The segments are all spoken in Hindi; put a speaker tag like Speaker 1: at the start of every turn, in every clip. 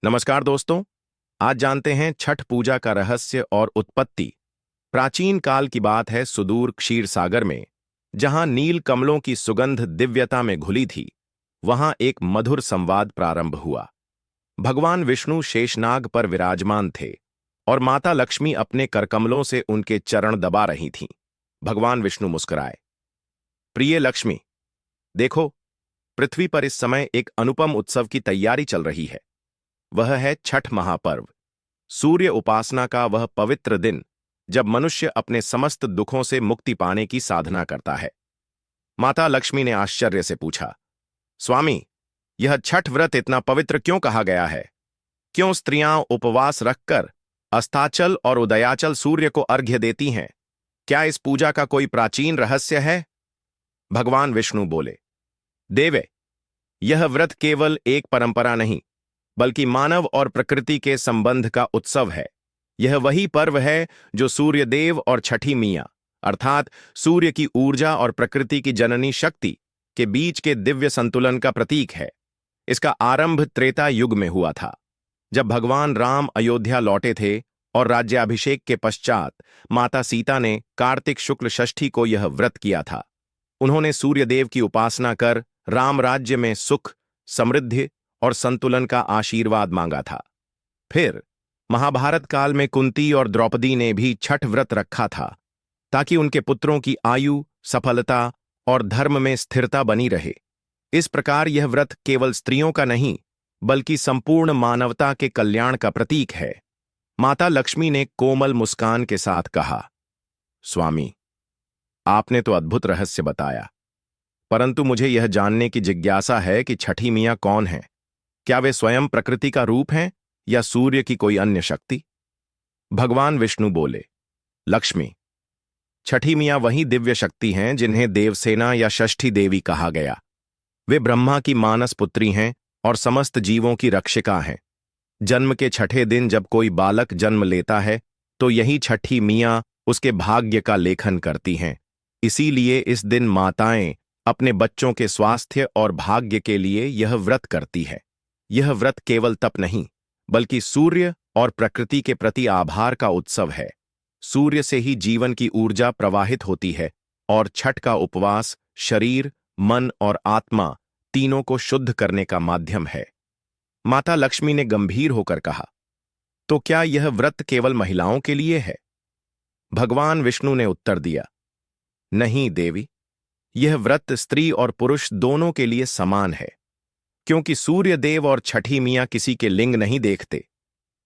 Speaker 1: नमस्कार दोस्तों। आज जानते हैं छठ पूजा का रहस्य और उत्पत्ति। प्राचीन काल की बात है, सुदूर क्षीर सागर में जहां नील कमलों की सुगंध दिव्यता में घुली थी, वहां एक मधुर संवाद प्रारंभ हुआ। भगवान विष्णु शेषनाग पर विराजमान थे और माता लक्ष्मी अपने करकमलों से उनके चरण दबा रही थीं। भगवान विष्णु मुस्कुराए, प्रिय लक्ष्मी, देखो, पृथ्वी पर इस समय एक अनुपम उत्सव की तैयारी चल रही है। वह है छठ महापर्व, सूर्य उपासना का वह पवित्र दिन जब मनुष्य अपने समस्त दुखों से मुक्ति पाने की साधना करता है। माता लक्ष्मी ने आश्चर्य से पूछा, स्वामी, यह छठ व्रत इतना पवित्र क्यों कहा गया है? क्यों स्त्रियां उपवास रखकर अस्ताचल और उदयाचल सूर्य को अर्घ्य देती हैं? क्या इस पूजा का कोई प्राचीन रहस्य है? भगवान विष्णु बोले, देवे, यह व्रत केवल एक परंपरा नहीं, बल्कि मानव और प्रकृति के संबंध का उत्सव है। यह वही पर्व है जो सूर्य देव और छठी मियां, अर्थात सूर्य की ऊर्जा और प्रकृति की जननी शक्ति के बीच के दिव्य संतुलन का प्रतीक है। इसका आरंभ त्रेता युग में हुआ था, जब भगवान राम अयोध्या लौटे थे और राज्याभिषेक के पश्चात माता सीता ने कार्तिक शुक्ल षष्ठी को यह व्रत किया था। उन्होंने सूर्यदेव की उपासना कर राम राज्य में सुख, समृद्धि और संतुलन का आशीर्वाद मांगा था। फिर महाभारत काल में कुंती और द्रौपदी ने भी छठ व्रत रखा था, ताकि उनके पुत्रों की आयु, सफलता और धर्म में स्थिरता बनी रहे। इस प्रकार यह व्रत केवल स्त्रियों का नहीं, बल्कि संपूर्ण मानवता के कल्याण का प्रतीक है। माता लक्ष्मी ने कोमल मुस्कान के साथ कहा, स्वामी, आपने तो अद्भुत रहस्य बताया, परंतु मुझे यह जानने की जिज्ञासा है कि छठी मियां कौन है। क्या वे स्वयं प्रकृति का रूप हैं या सूर्य की कोई अन्य शक्ति? भगवान विष्णु बोले, लक्ष्मी, छठी मियां वही दिव्य शक्ति हैं जिन्हें देवसेना या षष्ठी देवी कहा गया। वे ब्रह्मा की मानस पुत्री हैं और समस्त जीवों की रक्षिका हैं। जन्म के छठे दिन जब कोई बालक जन्म लेता है, तो यही छठी मियां उसके भाग्य का लेखन करती हैं। इसीलिए इस दिन माताएं अपने बच्चों के स्वास्थ्य और भाग्य के लिए यह व्रत करती है। यह व्रत केवल तप नहीं, बल्कि सूर्य और प्रकृति के प्रति आभार का उत्सव है। सूर्य से ही जीवन की ऊर्जा प्रवाहित होती है और छठ का उपवास शरीर, मन और आत्मा तीनों को शुद्ध करने का माध्यम है। माता लक्ष्मी ने गंभीर होकर कहा, तो क्या यह व्रत केवल महिलाओं के लिए है? भगवान विष्णु ने उत्तर दिया, नहीं देवी, यह व्रत स्त्री और पुरुष दोनों के लिए समान है। क्योंकि सूर्य देव और छठी मियां किसी के लिंग नहीं देखते,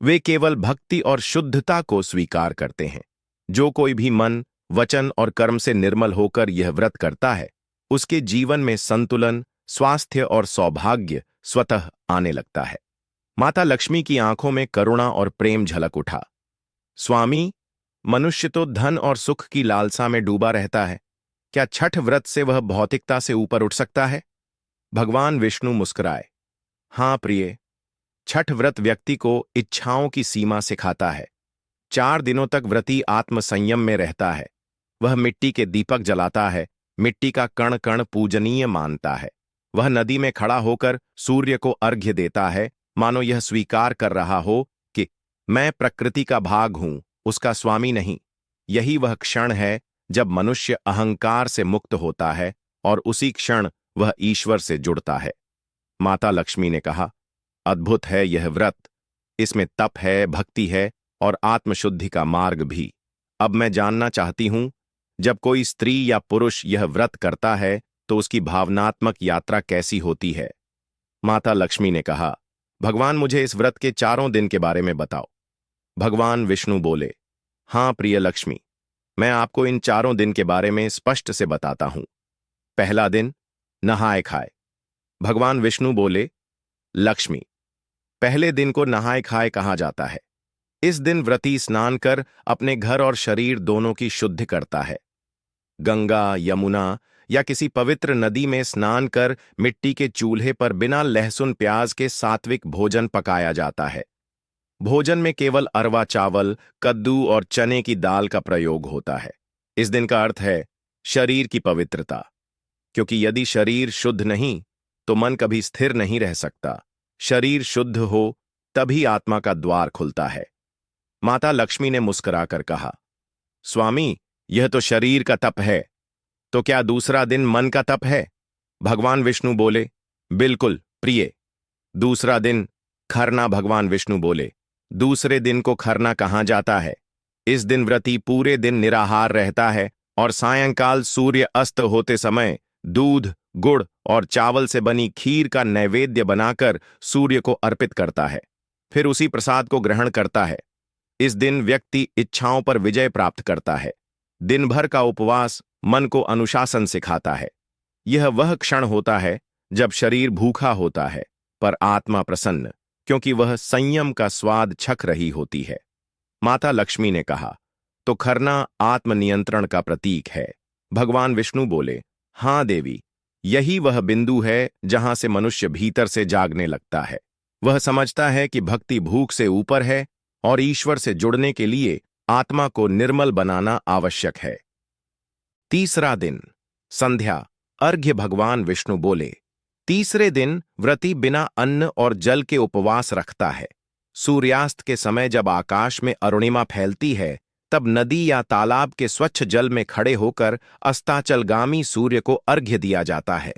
Speaker 1: वे केवल भक्ति और शुद्धता को स्वीकार करते हैं। जो कोई भी मन, वचन और कर्म से निर्मल होकर यह व्रत करता है, उसके जीवन में संतुलन, स्वास्थ्य और सौभाग्य स्वतः आने लगता है। माता लक्ष्मी की आंखों में करुणा और प्रेम झलक उठा। स्वामी, मनुष्य तो धन और सुख की लालसा में डूबा रहता है। क्या छठ व्रत से वह भौतिकता से ऊपर उठ सकता है? भगवान विष्णु मुस्कुराए, हां प्रिय, छठ व्रत व्यक्ति को इच्छाओं की सीमा सिखाता है। 4 दिनों तक व्रती आत्म संयम में रहता है। वह मिट्टी के दीपक जलाता है, मिट्टी का कण कण पूजनीय मानता है। वह नदी में खड़ा होकर सूर्य को अर्घ्य देता है, मानो यह स्वीकार कर रहा हो कि मैं प्रकृति का भाग हूं, उसका स्वामी नहीं। यही वह क्षण है जब मनुष्य अहंकार से मुक्त होता है और उसी क्षण वह ईश्वर से जुड़ता है। माता लक्ष्मी ने कहा, अद्भुत है यह व्रत। इसमें तप है, भक्ति है और आत्मशुद्धि का मार्ग भी। अब मैं जानना चाहती हूं, जब कोई स्त्री या पुरुष यह व्रत करता है तो उसकी भावनात्मक यात्रा कैसी होती है? माता लक्ष्मी ने कहा, भगवान, मुझे इस व्रत के 4 दिन के बारे में बताओ। भगवान विष्णु बोले, हां प्रिय लक्ष्मी, मैं आपको इन 4 दिन के बारे में स्पष्ट से बताता हूं। पहला दिन, नहाए खाए। भगवान विष्णु बोले, लक्ष्मी, पहले दिन को नहाए खाए कहा जाता है। इस दिन व्रती स्नान कर अपने घर और शरीर दोनों की शुद्धि करता है। गंगा, यमुना या किसी पवित्र नदी में स्नान कर मिट्टी के चूल्हे पर बिना लहसुन प्याज के सात्विक भोजन पकाया जाता है। भोजन में केवल अरवा चावल, कद्दू और चने की दाल का प्रयोग होता है। इस दिन का अर्थ है शरीर की पवित्रता, क्योंकि यदि शरीर शुद्ध नहीं तो मन कभी स्थिर नहीं रह सकता। शरीर शुद्ध हो तभी आत्मा का द्वार खुलता है। माता लक्ष्मी ने मुस्कुराकर कहा, स्वामी, यह तो शरीर का तप है, तो क्या दूसरा दिन मन का तप है? भगवान विष्णु बोले, बिल्कुल प्रिय। दूसरा दिन खरना। भगवान विष्णु बोले, दूसरे दिन को खरना कहाँ जाता है? इस दिन व्रती पूरे दिन निराहार रहता है और सायंकाल सूर्य अस्त होते समय दूध, गुड़ और चावल से बनी खीर का नैवेद्य बनाकर सूर्य को अर्पित करता है, फिर उसी प्रसाद को ग्रहण करता है। इस दिन व्यक्ति इच्छाओं पर विजय प्राप्त करता है। दिन भर का उपवास मन को अनुशासन सिखाता है। यह वह क्षण होता है जब शरीर भूखा होता है पर आत्मा प्रसन्न, क्योंकि वह संयम का स्वाद चख रही होती है। माता लक्ष्मी ने कहा, तो खरना आत्मनियंत्रण का प्रतीक है। भगवान विष्णु बोले, हां देवी, यही वह बिंदु है जहां से मनुष्य भीतर से जागने लगता है। वह समझता है कि भक्ति भूख से ऊपर है और ईश्वर से जुड़ने के लिए आत्मा को निर्मल बनाना आवश्यक है। तीसरा दिन संध्या। अर्घ्य। भगवान विष्णु बोले, तीसरे दिन व्रती बिना अन्न और जल के उपवास रखता है। सूर्यास्त के समय जब आकाश में अरुणिमा फैलती है, तब नदी या तालाब के स्वच्छ जल में खड़े होकर अस्ताचलगामी सूर्य को अर्घ्य दिया जाता है।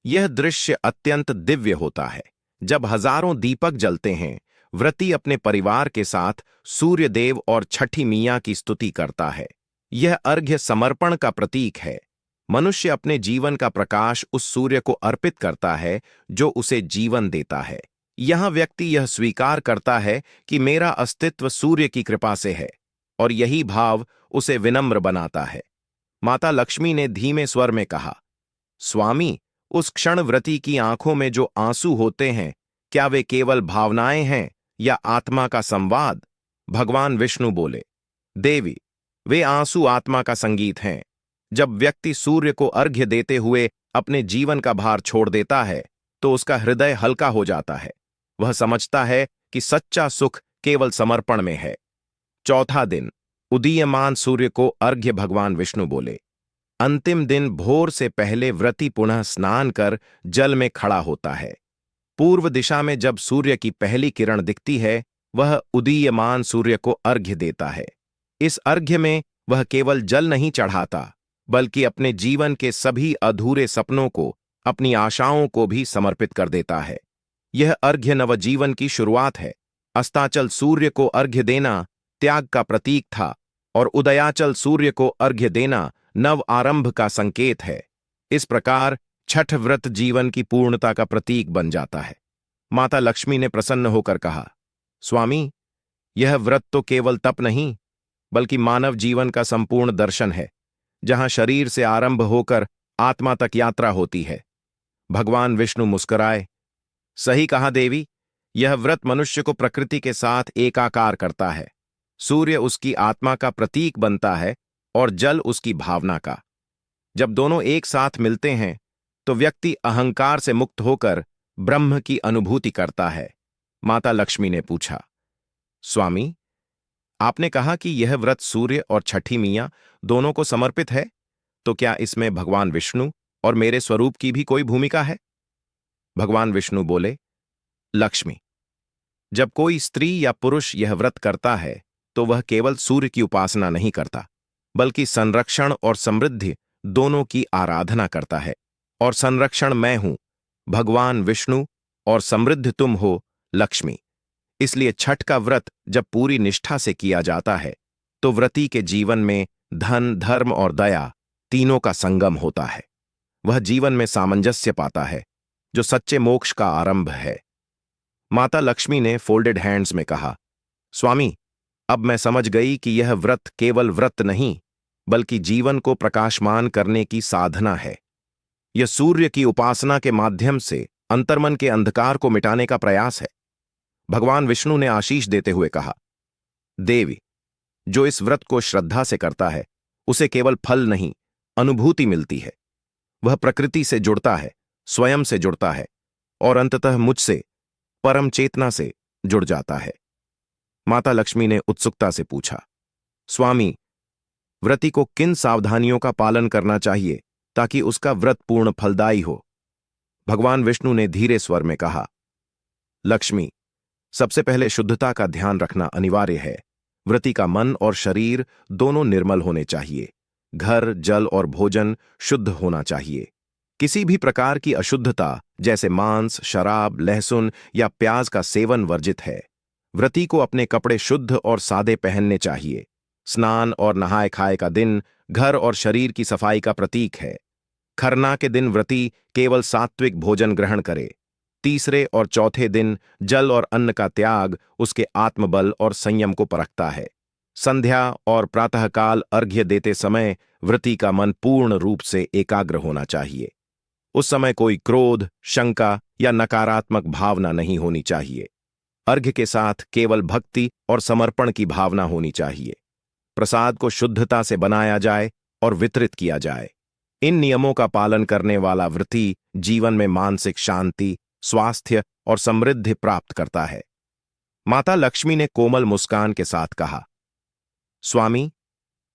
Speaker 1: यह दृश्य अत्यंत दिव्य होता है। जब हजारों दीपक जलते हैं, व्रती अपने परिवार के साथ सूर्य देव और छठी मियां की स्तुति करता है। यह अर्घ्य समर्पण का प्रतीक है। मनुष्य अपने जीवन का प्रकाश उस सूर्य को अर्पित करता है जो उसे जीवन देता है। यहां व्यक्ति यह स्वीकार करता है कि मेरा अस्तित्व सूर्य की कृपा से है, और यही भाव उसे विनम्र बनाता है। माता लक्ष्मी ने धीमे स्वर में कहा, स्वामी, उस क्षण व्रती की आंखों में जो आंसू होते हैं, क्या वे केवल भावनाएं हैं या आत्मा का संवाद? भगवान विष्णु बोले, देवी, वे आंसू आत्मा का संगीत हैं। जब व्यक्ति सूर्य को अर्घ्य देते हुए अपने जीवन का भार छोड़ देता है, तो उसका हृदय हल्का हो जाता है। वह समझता है कि सच्चा सुख केवल समर्पण में है। चौथा दिन उदीयमान सूर्य को अर्घ्य। भगवान विष्णु बोले, अंतिम दिन भोर से पहले व्रती पुनः स्नान कर जल में खड़ा होता है। पूर्व दिशा में जब सूर्य की पहली किरण दिखती है, वह उदीयमान सूर्य को अर्घ्य देता है। इस अर्घ्य में वह केवल जल नहीं चढ़ाता, बल्कि अपने जीवन के सभी अधूरे सपनों को, अपनी आशाओं को भी समर्पित कर देता है। यह अर्घ्य नवजीवन की शुरुआत है। अस्ताचल सूर्य को अर्घ्य देना त्याग का प्रतीक था, और उदयाचल सूर्य को अर्घ्य देना नव आरंभ का संकेत है। इस प्रकार छठ व्रत जीवन की पूर्णता का प्रतीक बन जाता है। माता लक्ष्मी ने प्रसन्न होकर कहा, स्वामी, यह व्रत तो केवल तप नहीं, बल्कि मानव जीवन का संपूर्ण दर्शन है, जहां शरीर से आरंभ होकर आत्मा तक यात्रा होती है। भगवान विष्णु मुस्कुराए, सही कहा देवी, यह व्रत मनुष्य को प्रकृति के साथ एकाकार करता है। सूर्य उसकी आत्मा का प्रतीक बनता है और जल उसकी भावना का। जब दोनों एक साथ मिलते हैं, तो व्यक्ति अहंकार से मुक्त होकर ब्रह्म की अनुभूति करता है। माता लक्ष्मी ने पूछा, स्वामी, आपने कहा कि यह व्रत सूर्य और छठी मियां दोनों को समर्पित है, तो क्या इसमें भगवान विष्णु और मेरे स्वरूप की भी कोई भूमिका है? भगवान विष्णु बोले, लक्ष्मी, जब कोई स्त्री या पुरुष यह व्रत करता है, तो वह केवल सूर्य की उपासना नहीं करता, बल्कि संरक्षण और समृद्धि दोनों की आराधना करता है। और संरक्षण मैं हूं, भगवान विष्णु, और समृद्ध तुम हो, लक्ष्मी। इसलिए छठ का व्रत जब पूरी निष्ठा से किया जाता है, तो व्रती के जीवन में धन, धर्म और दया तीनों का संगम होता है। वह जीवन में सामंजस्य पाता है, जो सच्चे मोक्ष का आरंभ है। माता लक्ष्मी ने फोल्डेड हैंड्स में कहा, स्वामी, अब मैं समझ गई कि यह व्रत केवल व्रत नहीं, बल्कि जीवन को प्रकाशमान करने की साधना है। यह सूर्य की उपासना के माध्यम से अंतर्मन के अंधकार को मिटाने का प्रयास है। भगवान विष्णु ने आशीष देते हुए कहा, देवी, जो इस व्रत को श्रद्धा से करता है, उसे केवल फल नहीं, अनुभूति मिलती है। वह प्रकृति से जुड़ता है, स्वयं से जुड़ता है, और अंततः मुझसे, परम चेतना से जुड़ जाता है। माता लक्ष्मी ने उत्सुकता से पूछा, स्वामी, व्रती को किन सावधानियों का पालन करना चाहिए ताकि उसका व्रत पूर्ण फलदायी हो? भगवान विष्णु ने धीरे स्वर में कहा, लक्ष्मी, सबसे पहले शुद्धता का ध्यान रखना अनिवार्य है। व्रती का मन और शरीर दोनों निर्मल होने चाहिए। घर, जल और भोजन शुद्ध होना चाहिए। किसी भी प्रकार की अशुद्धता जैसे मांस, शराब, लहसुन या प्याज का सेवन वर्जित है। व्रती को अपने कपड़े शुद्ध और सादे पहनने चाहिए। स्नान और नहाय खाए का दिन घर और शरीर की सफाई का प्रतीक है। खरना के दिन व्रती केवल सात्विक भोजन ग्रहण करे। तीसरे और चौथे दिन जल और अन्न का त्याग उसके आत्मबल और संयम को परखता है। संध्या और प्रातःकाल अर्घ्य देते समय व्रती का मन पूर्ण रूप से एकाग्र होना चाहिए। उस समय कोई क्रोध, शंका या नकारात्मक भावना नहीं होनी चाहिए। अर्घ्य के साथ केवल भक्ति और समर्पण की भावना होनी चाहिए। प्रसाद को शुद्धता से बनाया जाए और वितरित किया जाए। इन नियमों का पालन करने वाला व्रती जीवन में मानसिक शांति, स्वास्थ्य और समृद्धि प्राप्त करता है। माता लक्ष्मी ने कोमल मुस्कान के साथ कहा, स्वामी,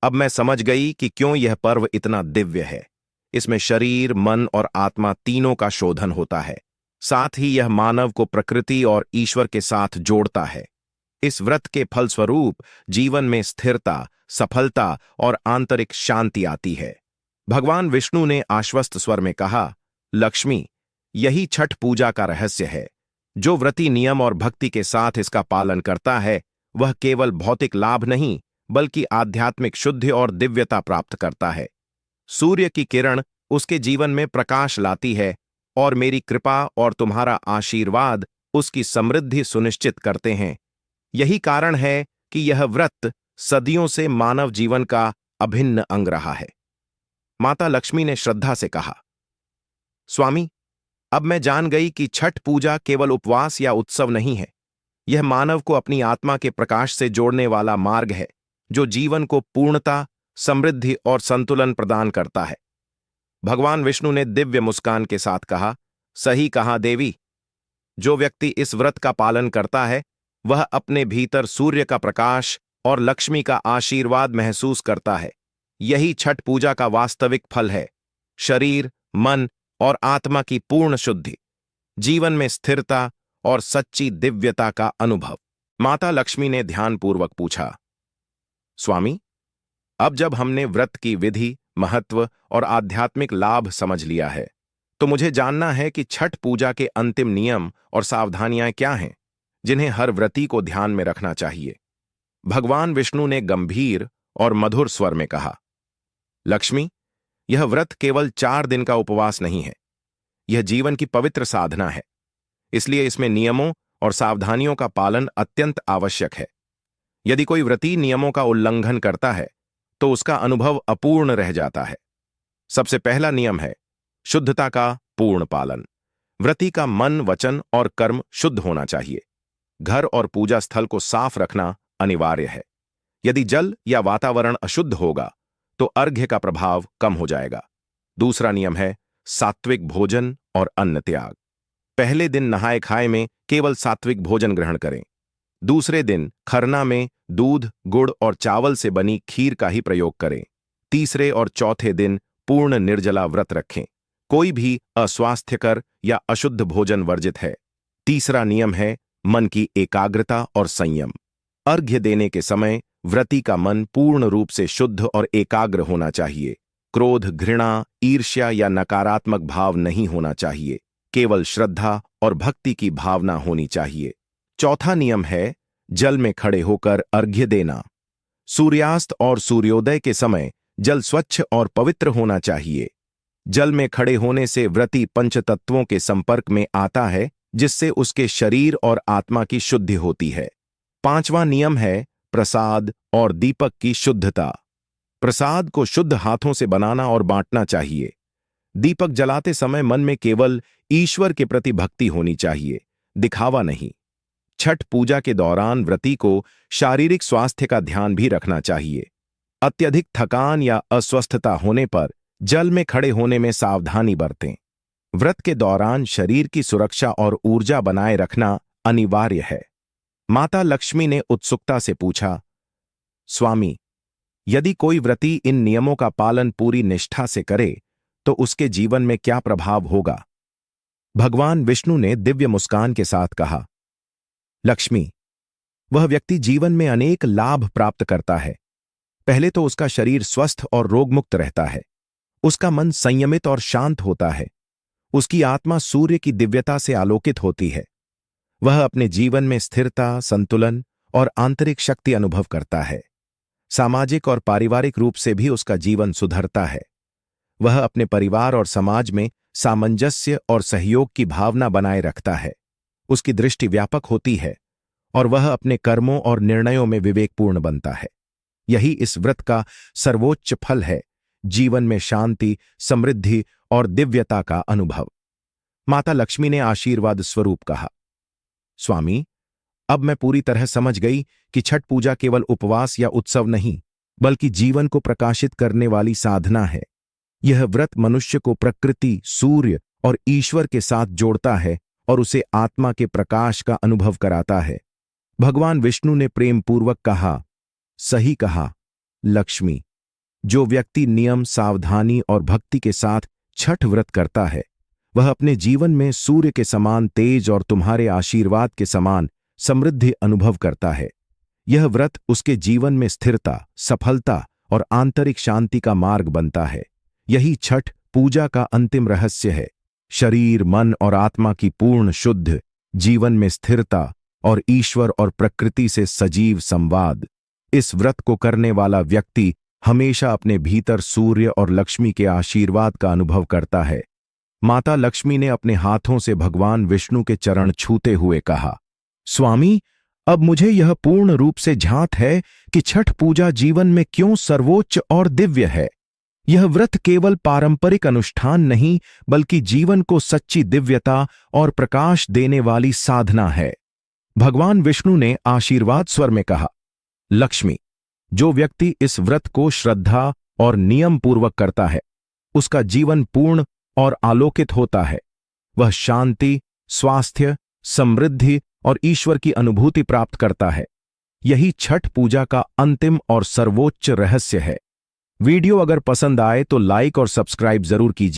Speaker 1: अब मैं समझ गई कि क्यों यह पर्व इतना दिव्य है। इसमें शरीर, मन और आत्मा तीनों का शोधन होता है। साथ ही यह मानव को प्रकृति और ईश्वर के साथ जोड़ता है। इस व्रत के फलस्वरूप जीवन में स्थिरता, सफलता और आंतरिक शांति आती है। भगवान विष्णु ने आश्वस्त स्वर में कहा, लक्ष्मी, यही छठ पूजा का रहस्य है। जो व्रती नियम और भक्ति के साथ इसका पालन करता है, वह केवल भौतिक लाभ नहीं बल्कि आध्यात्मिक शुद्धि और दिव्यता प्राप्त करता है। सूर्य की किरण उसके जीवन में प्रकाश लाती है और मेरी कृपा और तुम्हारा आशीर्वाद उसकी समृद्धि सुनिश्चित करते हैं। यही कारण है कि यह व्रत सदियों से मानव जीवन का अभिन्न अंग रहा है। माता लक्ष्मी ने श्रद्धा से कहा, स्वामी, अब मैं जान गई कि छठ पूजा केवल उपवास या उत्सव नहीं है। यह मानव को अपनी आत्मा के प्रकाश से जोड़ने वाला मार्ग है, जो जीवन को पूर्णता, समृद्धि और संतुलन प्रदान करता है। भगवान विष्णु ने दिव्य मुस्कान के साथ कहा, सही कहा देवी। जो व्यक्ति इस व्रत का पालन करता है, वह अपने भीतर सूर्य का प्रकाश और लक्ष्मी का आशीर्वाद महसूस करता है। यही छठ पूजा का वास्तविक फल है। शरीर, मन और आत्मा की पूर्ण शुद्धि, जीवन में स्थिरता और सच्ची दिव्यता का अनुभव। माता लक्ष्मी ने ध्यानपूर्वक पूछा, स्वामी, अब जब हमने व्रत की विधि, महत्व और आध्यात्मिक लाभ समझ लिया है, तो मुझे जानना है कि छठ पूजा के अंतिम नियम और सावधानियां क्या हैं, जिन्हें हर व्रती को ध्यान में रखना चाहिए। भगवान विष्णु ने गंभीर और मधुर स्वर में कहा, लक्ष्मी, यह व्रत केवल 4 दिन का उपवास नहीं है। यह जीवन की पवित्र साधना है। इसलिए इसमें नियमों और सावधानियों का पालन अत्यंत आवश्यक है। यदि कोई व्रती नियमों का उल्लंघन करता है, तो उसका अनुभव अपूर्ण रह जाता है। सबसे पहला नियम है शुद्धता का पूर्ण पालन। व्रती का मन, वचन और कर्म शुद्ध होना चाहिए। घर और पूजा स्थल को साफ रखना अनिवार्य है। यदि जल या वातावरण अशुद्ध होगा, तो अर्घ्य का प्रभाव कम हो जाएगा। दूसरा नियम है सात्विक भोजन और अन्न त्याग। पहले दिन नहाए खाए में केवल सात्विक भोजन ग्रहण करें। दूसरे दिन खरना में दूध, गुड़ और चावल से बनी खीर का ही प्रयोग करें। तीसरे और चौथे दिन पूर्ण निर्जला व्रत रखें। कोई भी अस्वास्थ्यकर या अशुद्ध भोजन वर्जित है। तीसरा नियम है मन की एकाग्रता और संयम। अर्घ्य देने के समय व्रती का मन पूर्ण रूप से शुद्ध और एकाग्र होना चाहिए। क्रोध, घृणा, ईर्ष्या या नकारात्मक भाव नहीं होना चाहिए। केवल श्रद्धा और भक्ति की भावना होनी चाहिए। चौथा नियम है जल में खड़े होकर अर्घ्य देना। सूर्यास्त और सूर्योदय के समय जल स्वच्छ और पवित्र होना चाहिए। जल में खड़े होने से व्रती पंचतत्वों के संपर्क में आता है, जिससे उसके शरीर और आत्मा की शुद्धि होती है। पांचवा नियम है प्रसाद और दीपक की शुद्धता। प्रसाद को शुद्ध हाथों से बनाना और बांटना चाहिए। दीपक जलाते समय मन में केवल ईश्वर के प्रति भक्ति होनी चाहिए, दिखावा नहीं। छठ पूजा के दौरान व्रती को शारीरिक स्वास्थ्य का ध्यान भी रखना चाहिए। अत्यधिक थकान या अस्वस्थता होने पर जल में खड़े होने में सावधानी बरतें। व्रत के दौरान शरीर की सुरक्षा और ऊर्जा बनाए रखना अनिवार्य है। माता लक्ष्मी ने उत्सुकता से पूछा, स्वामी, यदि कोई व्रती इन नियमों का पालन पूरी निष्ठा से करे, तो उसके जीवन में क्या प्रभाव होगा? भगवान विष्णु ने दिव्य मुस्कान के साथ कहा, लक्ष्मी। वह व्यक्ति जीवन में अनेक लाभ प्राप्त करता है। पहले तो उसका शरीर स्वस्थ और रोगमुक्त रहता है। उसका मन संयमित और शांत होता है। उसकी आत्मा सूर्य की दिव्यता से आलोकित होती है। वह अपने जीवन में स्थिरता, संतुलन और आंतरिक शक्ति अनुभव करता है। सामाजिक और पारिवारिक रूप से भी उसका जीवन सुधरता है। वह अपने परिवार और समाज में सामंजस्य और सहयोग की भावना बनाए रखता है। उसकी दृष्टि व्यापक होती है और वह अपने कर्मों और निर्णयों में विवेकपूर्ण बनता है। यही इस व्रत का सर्वोच्च फल है, जीवन में शांति, समृद्धि और दिव्यता का अनुभव। माता लक्ष्मी ने आशीर्वाद स्वरूप कहा, स्वामी, अब मैं पूरी तरह समझ गई कि छठ पूजा केवल उपवास या उत्सव नहीं, बल्कि जीवन को प्रकाशित करने वाली साधना है। यह व्रत मनुष्य को प्रकृति, सूर्य और ईश्वर के साथ जोड़ता है और उसे आत्मा के प्रकाश का अनुभव कराता है। भगवान विष्णु ने प्रेम पूर्वक कहा, सही कहा लक्ष्मी, जो व्यक्ति नियम, सावधानी और भक्ति के साथ छठ व्रत करता है, वह अपने जीवन में सूर्य के समान तेज और तुम्हारे आशीर्वाद के समान समृद्धि अनुभव करता है। यह व्रत उसके जीवन में स्थिरता, सफलता और आंतरिक शांति का मार्ग बनता है। यही छठ पूजा का अंतिम रहस्य है। शरीर, मन और आत्मा की पूर्ण शुद्ध, जीवन में स्थिरता और ईश्वर और प्रकृति से सजीव संवाद। इस व्रत को करने वाला व्यक्ति हमेशा अपने भीतर सूर्य और लक्ष्मी के आशीर्वाद का अनुभव करता है। माता लक्ष्मी ने अपने हाथों से भगवान विष्णु के चरण छूते हुए कहा, स्वामी, अब मुझे यह पूर्ण रूप से झांक है कि छठ पूजा जीवन में क्यों सर्वोच्च और दिव्य है। यह व्रत केवल पारंपरिक अनुष्ठान नहीं, बल्कि जीवन को सच्ची दिव्यता और प्रकाश देने वाली साधना है। भगवान विष्णु ने आशीर्वाद स्वर में कहा, लक्ष्मी, जो व्यक्ति इस व्रत को श्रद्धा और नियम पूर्वक करता है, उसका जीवन पूर्ण और आलोकित होता है। वह शांति, स्वास्थ्य, समृद्धि और ईश्वर की अनुभूति प्राप्त करता है। यही छठ पूजा का अंतिम और सर्वोच्च रहस्य है। वीडियो अगर पसंद आए तो लाइक और सब्सक्राइब जरूर कीजिए।